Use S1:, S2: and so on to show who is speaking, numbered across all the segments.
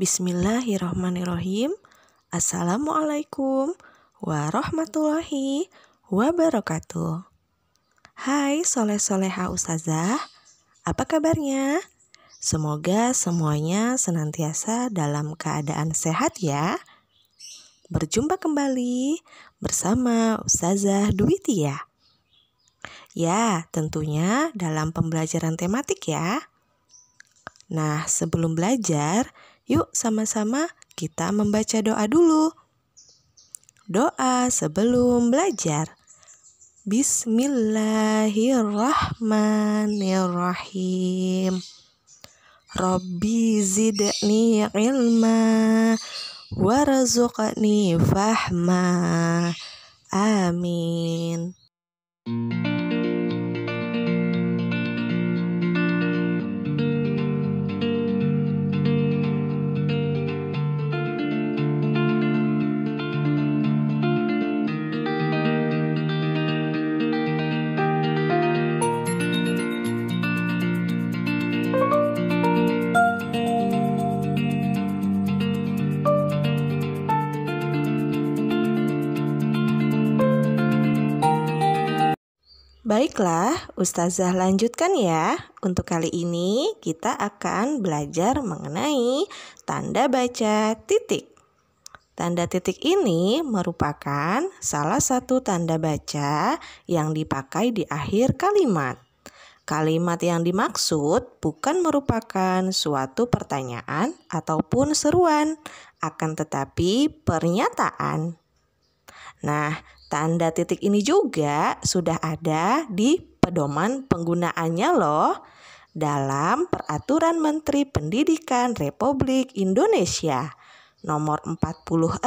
S1: Bismillahirrahmanirrahim. Assalamualaikum warahmatullahi wabarakatuh. Hai soleh-soleha ustazah, apa kabarnya? Semoga semuanya senantiasa dalam keadaan sehat ya. Berjumpa kembali bersama Ustazah Dwitia. Ya, tentunya dalam pembelajaran tematik ya. Nah, sebelum belajar, yuk sama-sama kita membaca doa dulu. Doa sebelum belajar. Bismillahirrahmanirrahim. Rabbi zidni ilma warzuqni fahma. Amin. Baiklah, Ustazah lanjutkan ya. Untuk kali ini kita akan belajar mengenai tanda baca titik. Tanda titik ini merupakan salah satu tanda baca yang dipakai di akhir kalimat. Kalimat yang dimaksud bukan merupakan suatu pertanyaan ataupun seruan, akan tetapi pernyataan. Nah, tanda titik ini juga sudah ada di pedoman penggunaannya loh dalam Peraturan Menteri Pendidikan Republik Indonesia nomor 46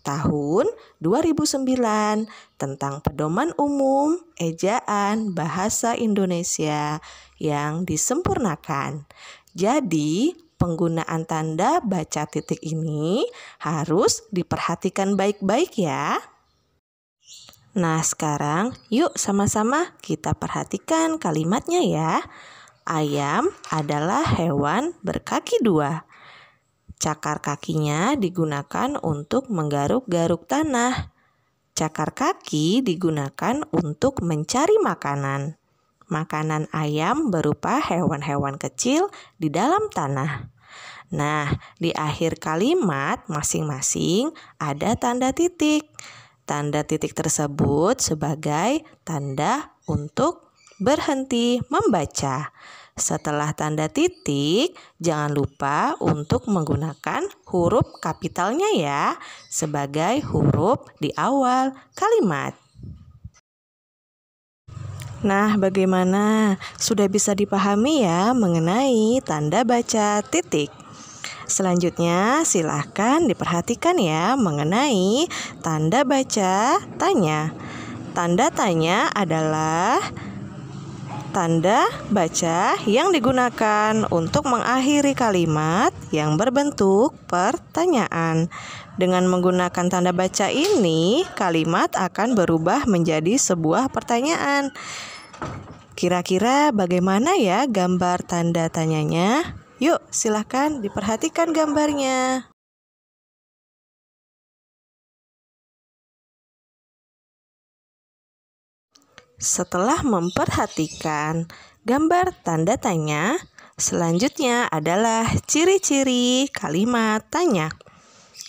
S1: tahun 2009 tentang pedoman umum ejaan bahasa Indonesia yang disempurnakan. Jadi, penggunaan tanda baca titik ini harus diperhatikan baik-baik ya. Nah, sekarang yuk sama-sama kita perhatikan kalimatnya ya. Ayam adalah hewan berkaki dua. Cakar kakinya digunakan untuk menggaruk-garuk tanah. Cakar kaki digunakan untuk mencari makanan. Makanan ayam berupa hewan-hewan kecil di dalam tanah. Nah, di akhir kalimat masing-masing ada tanda titik. Tanda titik tersebut sebagai tanda untuk berhenti membaca. Setelah tanda titik, jangan lupa untuk menggunakan huruf kapitalnya ya, sebagai huruf di awal kalimat. Nah, bagaimana? Sudah bisa dipahami ya mengenai tanda baca titik? Selanjutnya, silahkan diperhatikan ya mengenai tanda baca tanya. Tanda tanya adalah tanda baca yang digunakan untuk mengakhiri kalimat yang berbentuk pertanyaan. Dengan menggunakan tanda baca ini, kalimat akan berubah menjadi sebuah pertanyaan. Kira-kira bagaimana ya gambar tanda tanyanya? Yuk, silahkan diperhatikan gambarnya. Setelah memperhatikan gambar tanda tanya, selanjutnya adalah ciri-ciri kalimat tanya.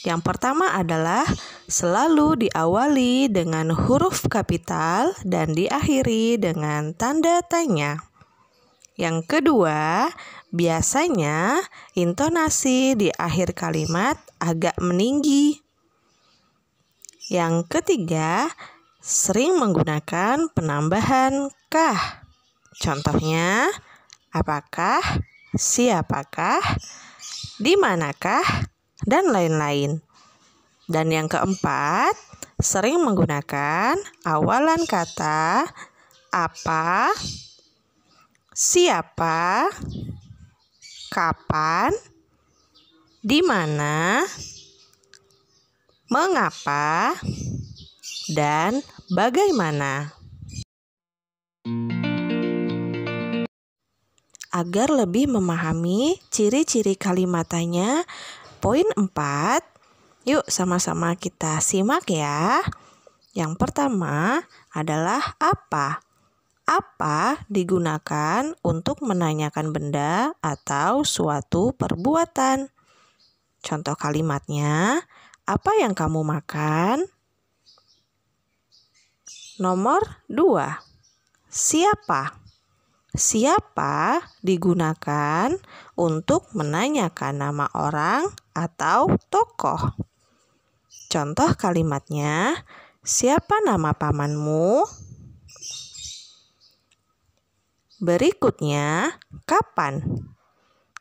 S1: Yang pertama adalah selalu diawali dengan huruf kapital dan diakhiri dengan tanda tanya. Yang kedua, biasanya intonasi di akhir kalimat agak meninggi. Yang ketiga, sering menggunakan penambahan kah. Contohnya, apakah, siapakah, di manakah, dan lain-lain. Dan yang keempat, sering menggunakan awalan kata apa, siapa, kapan, di mana, mengapa, dan bagaimana. Agar lebih memahami ciri-ciri kalimatnya, poin 4, yuk sama-sama kita simak ya. Yang pertama adalah apa. Apa digunakan untuk menanyakan benda atau suatu perbuatan. Contoh kalimatnya, apa yang kamu makan? Nomor 2, siapa. Siapa digunakan untuk menanyakan nama orang atau tokoh. Contoh kalimatnya, siapa nama pamanmu? Berikutnya, kapan.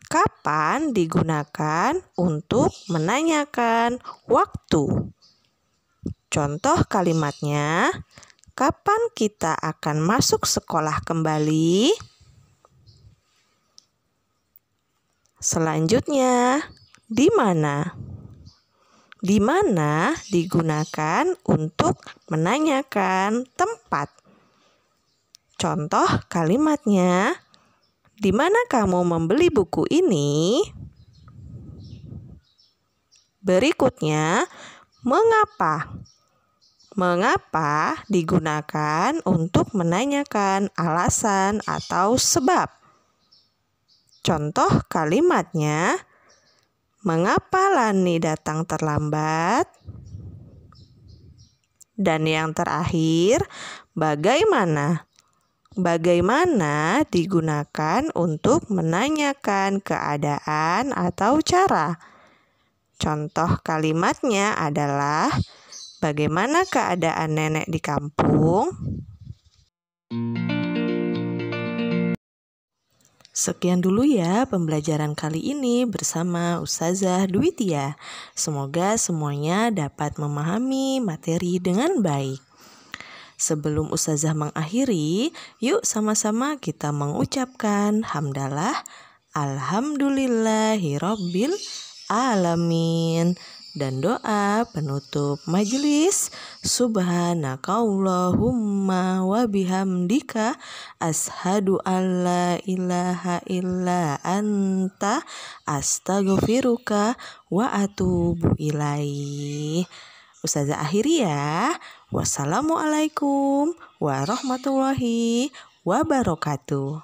S1: Kapan digunakan untuk menanyakan waktu. Contoh kalimatnya, kapan kita akan masuk sekolah kembali? Selanjutnya, di mana? Di mana digunakan untuk menanyakan tempat. Contoh kalimatnya, di mana kamu membeli buku ini? Berikutnya, mengapa? Mengapa digunakan untuk menanyakan alasan atau sebab. Contoh kalimatnya, mengapa Lani datang terlambat? Dan yang terakhir, bagaimana? Bagaimana digunakan untuk menanyakan keadaan atau cara. Contoh kalimatnya adalah, bagaimana keadaan nenek di kampung? Sekian dulu ya pembelajaran kali ini bersama Ustazah Dwi Tia. Semoga semuanya dapat memahami materi dengan baik. Sebelum Ustazah mengakhiri, yuk sama-sama kita mengucapkan hamdalah alhamdulillahirabbil alamin. Dan doa penutup majelis, subhanakallahumma wa bihamdika ashadu an la ilaha illa anta astaghfiruka wa atubu ilaih. Ustazah akhiri ya. Wassalamualaikum warahmatullahi wabarakatuh.